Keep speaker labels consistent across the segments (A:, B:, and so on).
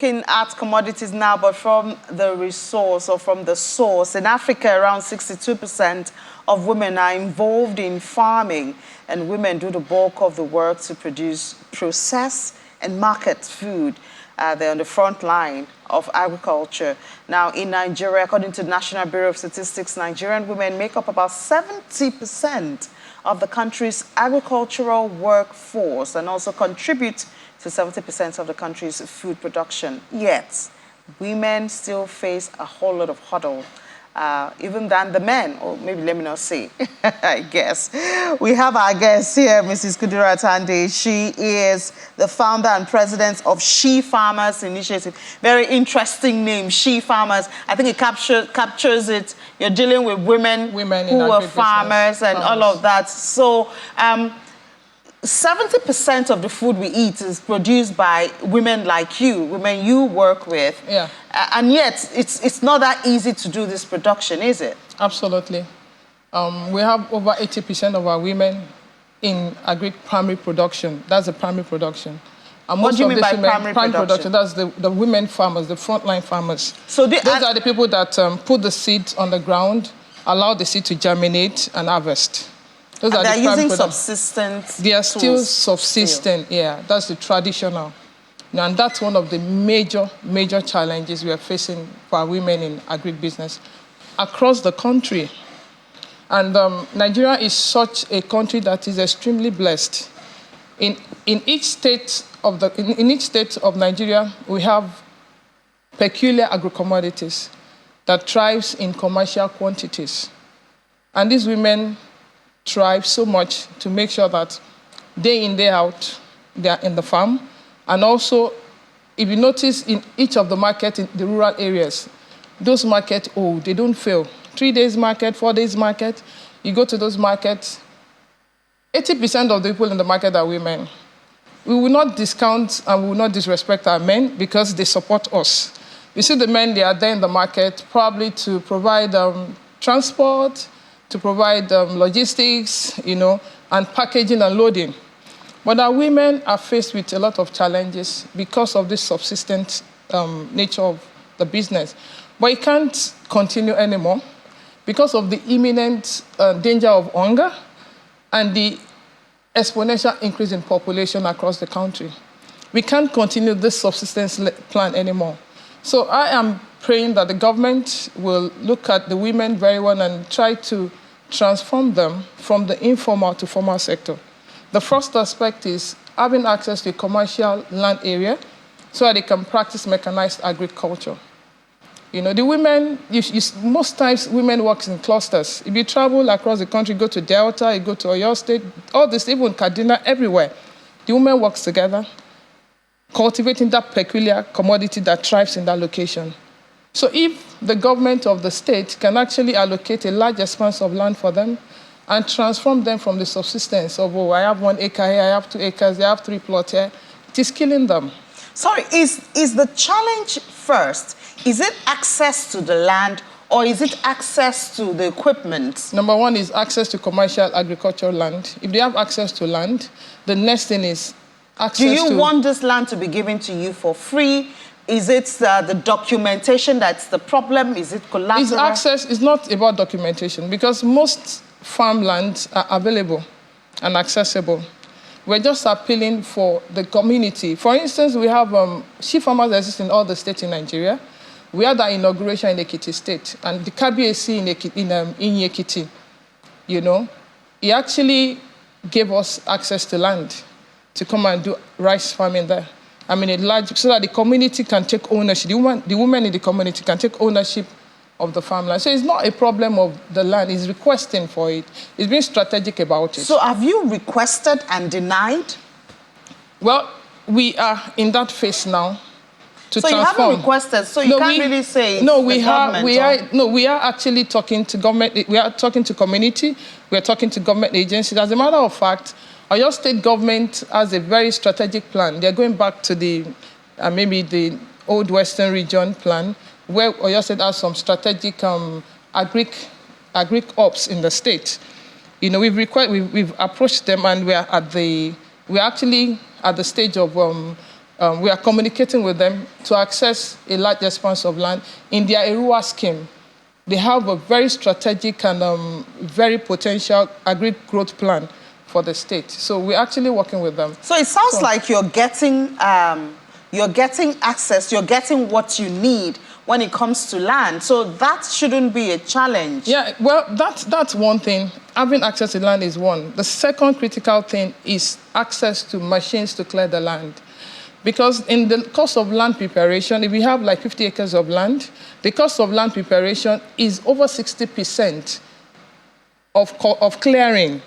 A: Looking at commodities now, but from the resource or from the source. In Africa, around 62% of women are involved in farming, and women do the bulk of the work to produce, process, and market food. They're on the front line of agriculture. Now, in Nigeria, according to the National Bureau of Statistics, Nigerian women make up about 70% of the country's agricultural workforce and also contribute to 70% of the country's food production. Yet, women still face a whole lot of hurdle, even than the men, or maybe let me not say, I guess. We have our guest here, Mrs. Kudirat Hande. She is the founder and president of She Farmers Initiative. Very interesting name, She Farmers. I think it captures it. You're dealing with women who are farmers and all of that. So, 70% of the food we eat is produced by women like you, women you work with.
B: Yeah.
A: And yet, it's not that easy to do this production, is it?
B: Absolutely. We have over 80% of our women in primary production. That's the primary production. And
A: what do you mean by primary production?
B: That's the women farmers, the frontline farmers.
A: So
B: those are the people that put the seeds on the ground, allow the seed to germinate and harvest.
A: Those are they're using subsistence.
B: They are still subsistent, yeah. That's the traditional. And that's one of the major challenges we are facing for our women in agribusiness across the country. And Nigeria is such a country that is extremely blessed. In each state of Nigeria, we have peculiar agro-commodities that thrives in commercial quantities. And these women thrive so much to make sure that day in, day out, they are in the farm. And also, if you notice in each of the markets in the rural areas, those markets, they don't fail. 3 days market, 4 days market, you go to those markets, 80% of the people in the market are women. We will not discount and we will not disrespect our men because they support us. You see the men, they are there in the market probably to provide transport, to provide logistics, and packaging and loading. But our women are faced with a lot of challenges because of this subsistent nature of the business. But it can't continue anymore because of the imminent danger of hunger and the exponential increase in population across the country. We can't continue this subsistence plan anymore. So I am praying that the government will look at the women very well and try to transform them from the informal to formal sector. The first aspect is having access to a commercial land area so that they can practice mechanized agriculture. The women, most times women work in clusters. If you travel across the country, go to Delta, you go to Oyo State, all this, even Kaduna, everywhere, the women work together, cultivating that peculiar commodity that thrives in that location. So if the government of the state can actually allocate a large expanse of land for them and transform them from the subsistence of, I have 1 acre here, I have 2 acres, I have 3 plots here, it is killing them.
A: Sorry, is the challenge first, is it access to the land or is it access to the equipment?
B: Number one is access to commercial agricultural land. If they have access to land, the next thing is access to...
A: Do you want this land to be given to you for free? Is it the documentation that's the problem? Is it collateral?
B: It's not about documentation because most farmlands are available and accessible. We're just appealing for the community. For instance, we have sheep farmers that exist in all the states in Nigeria. We had our inauguration in Ekiti State, and the KBAC in Ekiti, he actually gave us access to land to come and do rice farming there. I mean, so that the community can take ownership. The women in the community can take ownership of the farmland. So it's not a problem of the land. It's requesting for it. It's being strategic about it.
A: So have you requested and denied?
B: Well, we are in that phase now to transform.
A: So you haven't requested, so you can't really say we
B: are actually talking to government. We are talking to community. We are talking to government agencies. As a matter of fact, Oyo State government has a very strategic plan. They're going back to maybe the old Western region plan, where Oyo State has some strategic agric ops in the state. We've approached them, and we're actually at the stage of we are communicating with them to access a large expanse of land in their Erua scheme. They have a very strategic and very potential agri-growth plan for the state. So we're actually working with them.
A: So it sounds like you're getting access, you're getting what you need when it comes to land. So that shouldn't be a challenge.
B: Yeah, well, that's one thing. Having access to land is one. The second critical thing is access to machines to clear the land. Because in the cost of land preparation, if we have like 50 acres of land, the cost of land preparation is over 60% of clearing.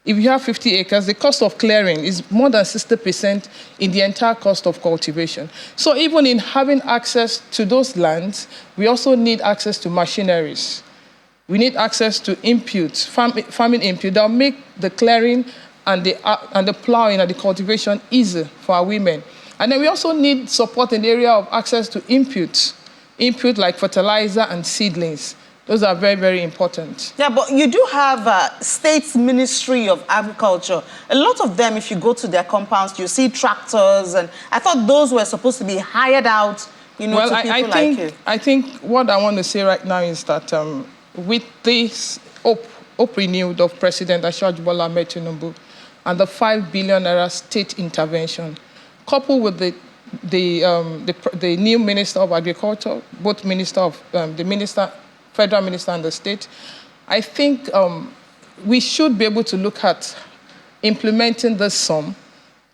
B: If you have 50 acres, the cost of clearing is more than 60% in the entire cost of cultivation. So even in having access to those lands, we also need access to machineries. We need access to inputs, farming input that will make the clearing and the plowing and the cultivation easy for our women. And then we also need support in the area of access to input like fertilizer and seedlings. Those are very, very important.
A: Yeah, but you do have State Ministry of Agriculture. A lot of them, if you go to their compounds, you see tractors, and I thought those were supposed to be hired out, to people like you.
B: I think what I want to say right now is that with this hope renewed of President Asiwaju Bola Ahmed Tinubu and the 5 billion naira state intervention, coupled with the new Minister of Agriculture, both Minister of the Federal Minister and the state, I think we should be able to look at implementing this sum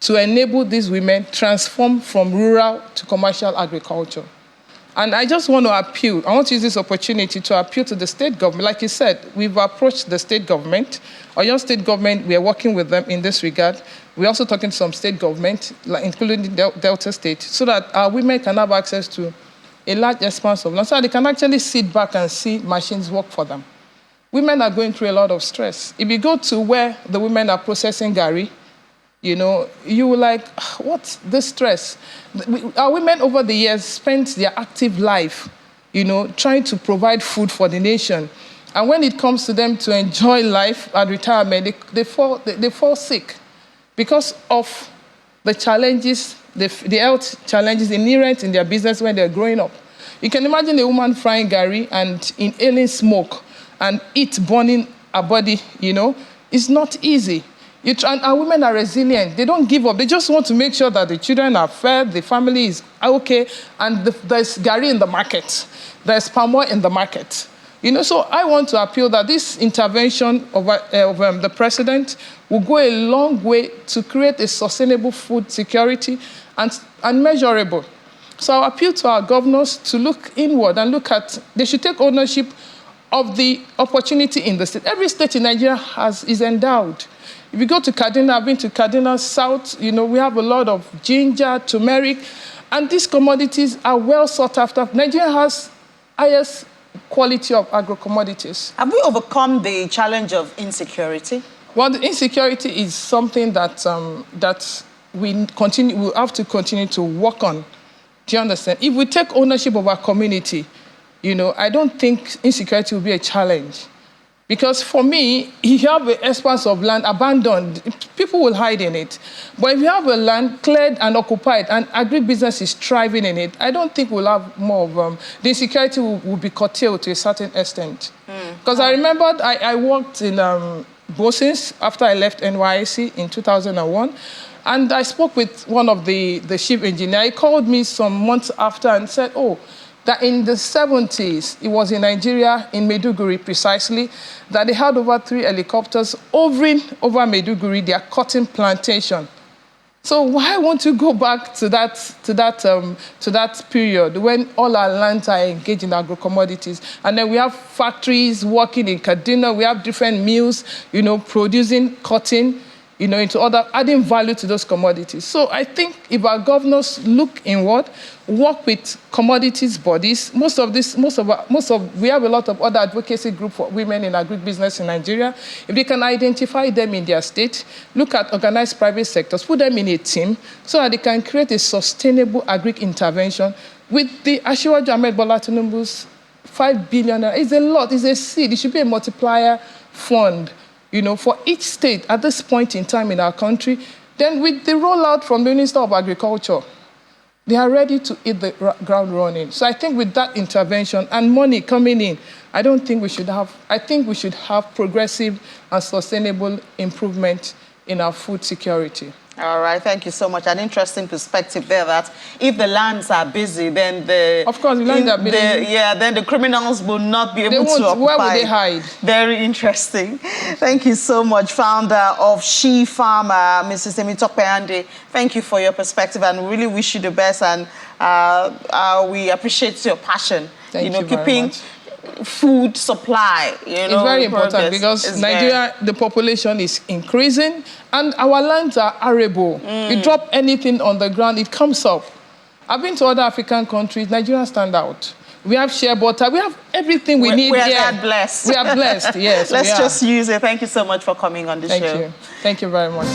B: to enable these women transform from rural to commercial agriculture. And I just want to appeal, I want to use this opportunity to appeal to the state government. Like you said, we've approached the state government. Oyo state government, we are working with them in this regard. We're also talking to some state government, including Delta State, so that our women can have access to a large expanse of land, so they can actually sit back and see machines work for them. Women are going through a lot of stress. If you go to where the women are processing gari, you will like, what's this stress? Our women over the years spent their active life, trying to provide food for the nation. And when it comes to them to enjoy life at retirement, they fall sick because of the challenges, the health challenges inherent in their business when they're growing up. You can imagine a woman frying gari and inhaling smoke and it burning her body, It's not easy. And our women are resilient. They don't give up. They just want to make sure that the children are fed, the family is okay, and there's gari in the market. There's palm oil in the market. So I want to appeal that this intervention of the president will go a long way to create a sustainable food security and measurable. So I appeal to our governors to look inward and they should take ownership of the opportunity in the state. Every state in Nigeria is endowed. If you go to Kaduna, I've been to Kaduna South, we have a lot of ginger, turmeric, and these commodities are well sought after. Nigeria has highest quality of agro-commodities.
A: Have we overcome the challenge of insecurity?
B: Well, the insecurity is something that we have to continue to work on. Do you understand? If we take ownership of our community, I don't think insecurity will be a challenge. Because for me, if you have an expanse of land abandoned, people will hide in it. But if you have a land cleared and occupied and agribusiness is thriving in it, I don't think we'll have more of the insecurity will be curtailed to a certain extent. Because I remembered I worked in Bosins after I left NYSC in 2001. And I spoke with one of the chief engineer. He called me some months after and said, that in the 70s, it was in Nigeria, in Maiduguri precisely, that they had over 3 helicopters hovering over Maiduguri, their cotton plantation. So why won't you go back to that period when all our lands are engaged in agro-commodities? And then we have factories working in Kaduna, we have different mills, producing cotton, into adding value to those commodities. So I think if our governors look inward, work with commodities bodies, we have a lot of other advocacy groups for women in agribusiness in Nigeria. If they can identify them in their state, look at organized private sectors, put them in a team so that they can create a sustainable agric intervention with the Asiwaju Ahmed Bola Tinubu's 5 billion. It's a lot, it's a seed. It should be a multiplier fund, for each state at this point in time in our country. Then with the rollout from the Minister of Agriculture, they are ready to hit the ground running. So I think with that intervention and money coming in, I think we should have progressive and sustainable improvement in our food security.
A: All right, thank you so much. An interesting perspective there that if the lands are busy, then then the criminals will not be able to occupy.
B: Where will they hide?
A: Very interesting. Thank you so much, founder of She Farmer, Mrs. Temitope Ande. Thank you for your perspective, and we really wish you the best. And we appreciate your passion.
B: Thank you very much.
A: Food supply,
B: it's very important because Nigeria, the population is increasing and our lands are arable. You drop anything on the ground, it comes up. I've been to other African countries, Nigeria stand out. We have shea butter, we have everything we need.
A: We are that blessed.
B: We are blessed, yes.
A: Let's just use it. Thank you so much for coming on the show.
B: Thank you. Thank you very much.